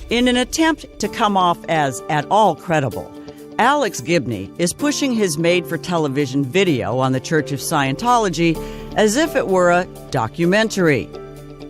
In an attempt to come off as at all credible, Alex Gibney is pushing his made-for-television video on the Church of Scientology as if it were a documentary.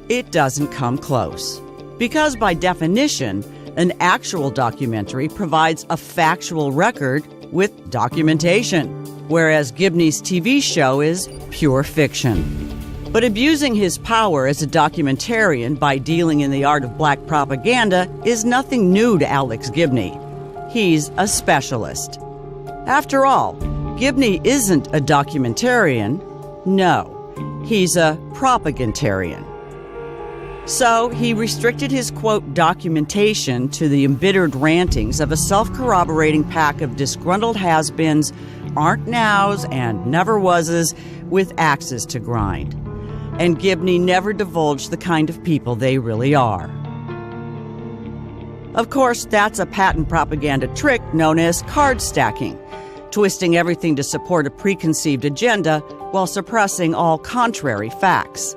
It doesn't come close. Because by definition, an actual documentary provides a factual record with documentation, whereas Gibney's TV show is pure fiction. But abusing his power as a documentarian by dealing in the art of black propaganda is nothing new to Alex Gibney. He's a specialist. After all, Gibney isn't a documentarian. No, he's a propagandarian. So he restricted his, quote, documentation to the embittered rantings of a self-corroborating pack of disgruntled has-beens, aren't nows and never wases, with axes to grind. And Gibney never divulged the kind of people they really are. Of course, that's a patent propaganda trick known as card stacking, twisting everything to support a preconceived agenda while suppressing all contrary facts.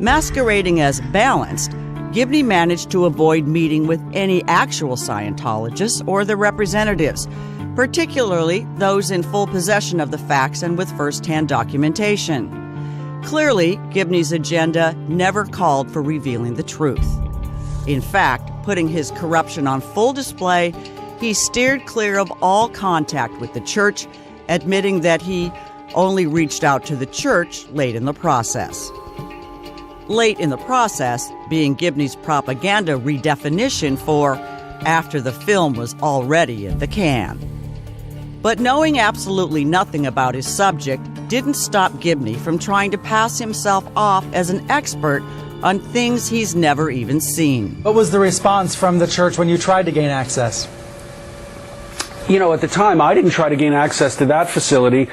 Masquerading as balanced, Gibney managed to avoid meeting with any actual Scientologists or their representatives, particularly those in full possession of the facts and with first-hand documentation. Clearly, Gibney's agenda never called for revealing the truth. In fact, putting his corruption on full display, he steered clear of all contact with the church, admitting that he only reached out to the church late in the process. Late in the process being Gibney's propaganda redefinition for after the film was already in the can. But knowing absolutely nothing about his subject didn't stop Gibney from trying to pass himself off as an expert on things he's never even seen. What was the response from the church when you tried to gain access? You know, at the time, I didn't try to gain access to that facility.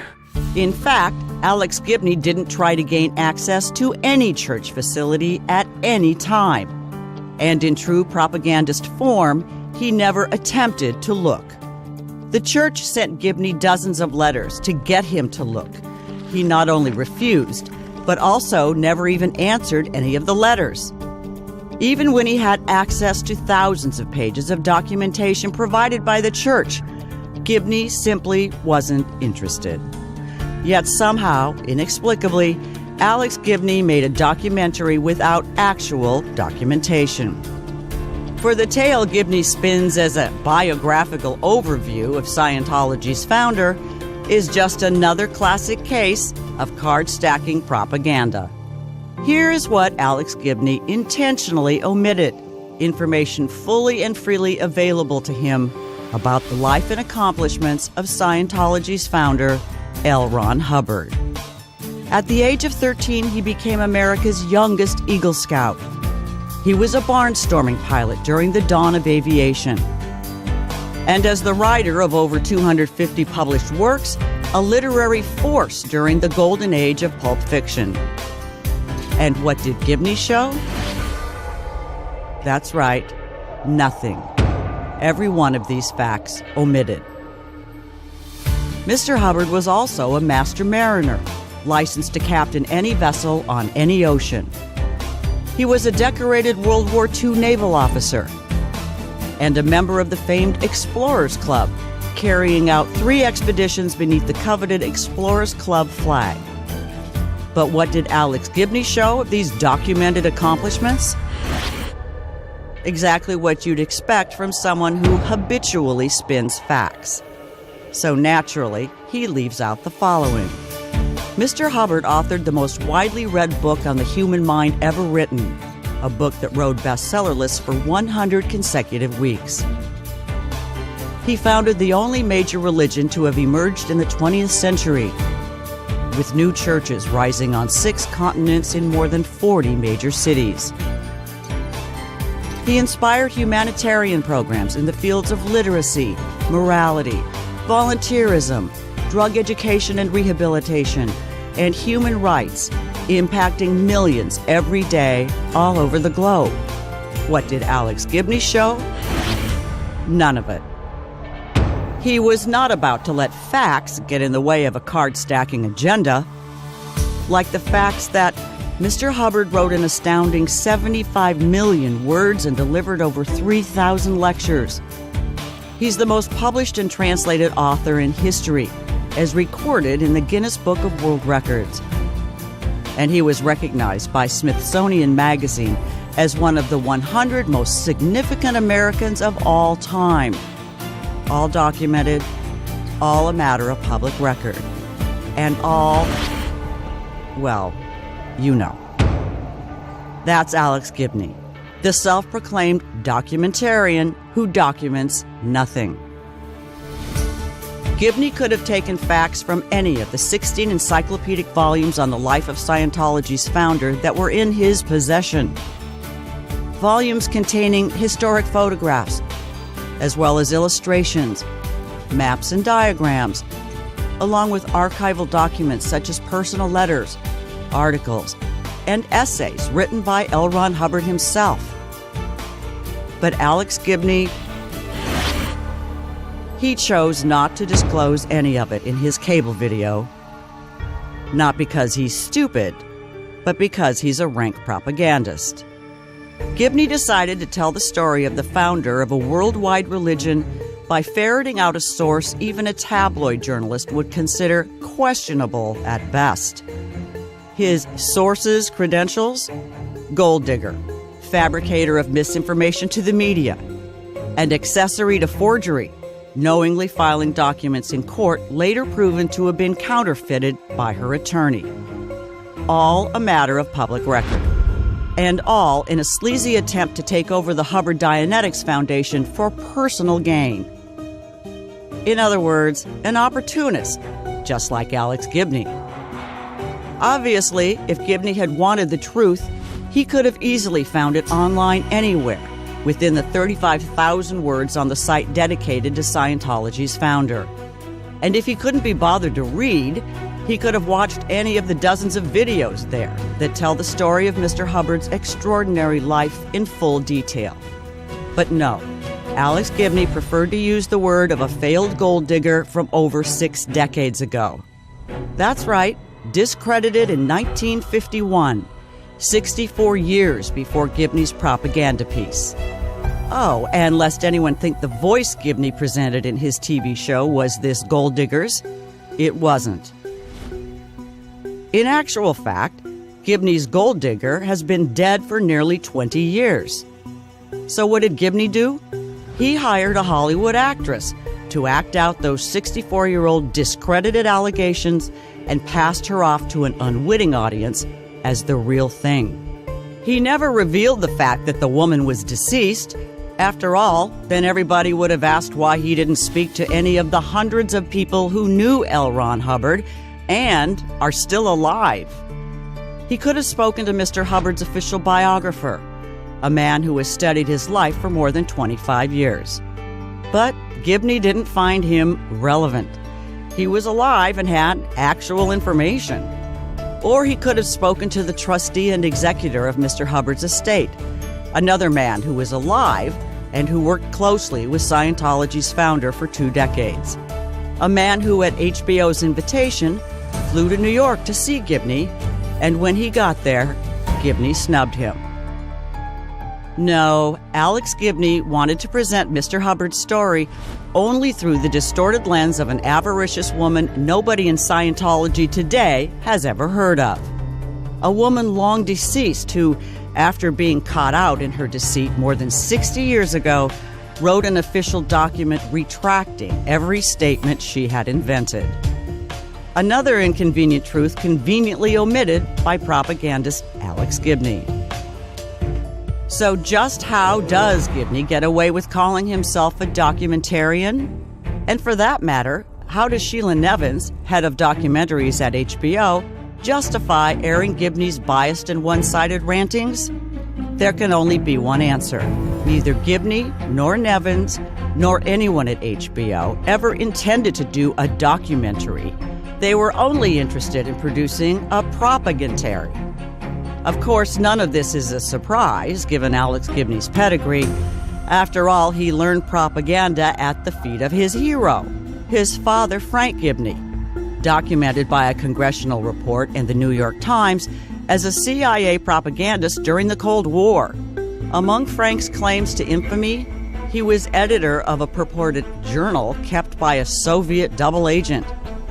In fact, Alex Gibney didn't try to gain access to any church facility at any time. And in true propagandist form, he never attempted to look. The church sent Gibney dozens of letters to get him to look. He not only refused, but also never even answered any of the letters. Even when he had access to thousands of pages of documentation provided by the church, Gibney simply wasn't interested. Yet somehow, inexplicably, Alex Gibney made a documentary without actual documentation. For the tale Gibney spins as a biographical overview of Scientology's founder is just another classic case of card-stacking propaganda. Here is what Alex Gibney intentionally omitted, information fully and freely available to him about the life and accomplishments of Scientology's founder, L. Ron Hubbard. At the age of 13, he became America's youngest Eagle Scout. He was a barnstorming pilot during the dawn of aviation. And as the writer of over 250 published works, a literary force during the golden age of pulp fiction. And what did Gibney show? That's right, nothing. Every one of these facts omitted. Mr. Hubbard was also a master mariner, licensed to captain any vessel on any ocean. He was a decorated World War II naval officer and a member of the famed Explorers Club, carrying out 3 expeditions beneath the coveted Explorers Club flag. But what did Alex Gibney show of these documented accomplishments? Exactly what you'd expect from someone who habitually spins facts. So naturally, he leaves out the following. Mr. Hubbard authored the most widely read book on the human mind ever written, a book that rode bestseller lists for 100 consecutive weeks. He founded the only major religion to have emerged in the 20th century, with new churches rising on 6 continents in more than 40 major cities. He inspired humanitarian programs in the fields of literacy, morality, volunteerism, drug education and rehabilitation, and human rights, impacting millions every day all over the globe. What did Alex Gibney show? None of it. He was not about to let facts get in the way of a card-stacking agenda, like the facts that Mr. Hubbard wrote an astounding 75 million words and delivered over 3,000 lectures. He's the most published and translated author in history, as recorded in the Guinness Book of World Records. And he was recognized by Smithsonian Magazine as one of the 100 most significant Americans of all time. All documented, all a matter of public record, and all, well, you know. That's Alex Gibney, the self-proclaimed documentarian who documents nothing. Gibney could have taken facts from any of the 16 encyclopedic volumes on the life of Scientology's founder that were in his possession. Volumes containing historic photographs, as well as illustrations, maps and diagrams, along with archival documents such as personal letters, articles, and essays written by L. Ron Hubbard himself. But Alex Gibney, he chose not to disclose any of it in his cable video. Not because he's stupid, but because he's a rank propagandist. Gibney decided to tell the story of the founder of a worldwide religion by ferreting out a source even a tabloid journalist would consider questionable at best. His source's credentials? Gold digger, fabricator of misinformation to the media, and accessory to forgery, knowingly filing documents in court later proven to have been counterfeited by her attorney. All a matter of public record. And all in a sleazy attempt to take over the Hubbard Dianetics Foundation for personal gain. In other words, an opportunist, just like Alex Gibney. Obviously, if Gibney had wanted the truth, he could have easily found it online anywhere, within the 35,000 words on the site dedicated to Scientology's founder. And if he couldn't be bothered to read, he could have watched any of the dozens of videos there that tell the story of Mr. Hubbard's extraordinary life in full detail. But no, Alex Gibney preferred to use the word of a failed gold digger from over 6 decades ago. That's right, discredited in 1951, 64 years before Gibney's propaganda piece. Oh, and lest anyone think the voice Gibney presented in his TV show was this gold digger's, it wasn't. In actual fact, Gibney's gold digger has been dead for nearly 20 years. So what did Gibney do? He hired a Hollywood actress to act out those 64-year-old discredited allegations and passed her off to an unwitting audience as the real thing. He never revealed the fact that the woman was deceased. After all, then everybody would have asked why he didn't speak to any of the hundreds of people who knew L. Ron Hubbard and are still alive. He could have spoken to Mr. Hubbard's official biographer, a man who has studied his life for more than 25 years. But Gibney didn't find him relevant. He was alive and had actual information. Or he could have spoken to the trustee and executor of Mr. Hubbard's estate, another man who was alive and who worked closely with Scientology's founder for 2 decades. A man who, at HBO's invitation, flew to New York to see Gibney, and when he got there, Gibney snubbed him. No, Alex Gibney wanted to present Mr. Hubbard's story only through the distorted lens of an avaricious woman nobody in Scientology today has ever heard of. A woman long deceased who, after being caught out in her deceit more than 60 years ago, wrote an official document retracting every statement she had invented. Another inconvenient truth conveniently omitted by propagandist Alex Gibney. So just how does Gibney get away with calling himself a documentarian? And for that matter, how does Sheila Nevins, head of documentaries at HBO, justify airing Gibney's biased and one-sided rantings? There can only be one answer. Neither Gibney, nor Nevins, nor anyone at HBO ever intended to do a documentary. They were only interested in producing a propagandary. Of course, none of this is a surprise, given Alex Gibney's pedigree. After all, he learned propaganda at the feet of his hero, his father, Frank Gibney. Documented by a congressional report in the New York Times, as a CIA propagandist during the Cold War. Among Frank's claims to infamy, he was editor of a purported journal kept by a Soviet double agent,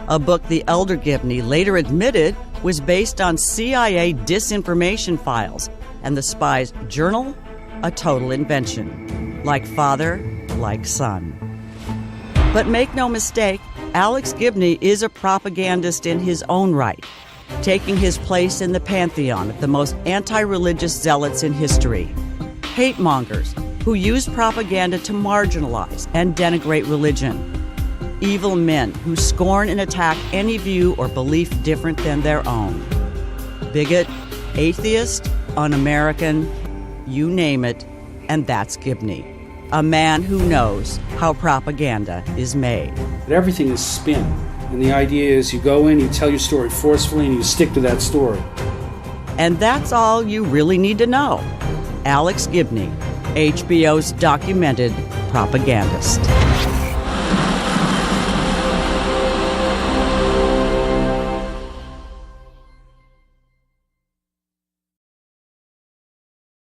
a book the elder Gibney later admitted was based on CIA disinformation files, and the spy's journal, a total invention. Like father, like son. But make no mistake, Alex Gibney is a propagandist in his own right, taking his place in the pantheon of the most anti-religious zealots in history. Hate mongers who use propaganda to marginalize and denigrate religion. Evil men who scorn and attack any view or belief different than their own. Bigot, atheist, un-American, you name it, and that's Gibney. A man who knows how propaganda is made. Everything is spin. And the idea is you go in, you tell your story forcefully, and you stick to that story. And that's all you really need to know. Alex Gibney, HBO's documented propagandist.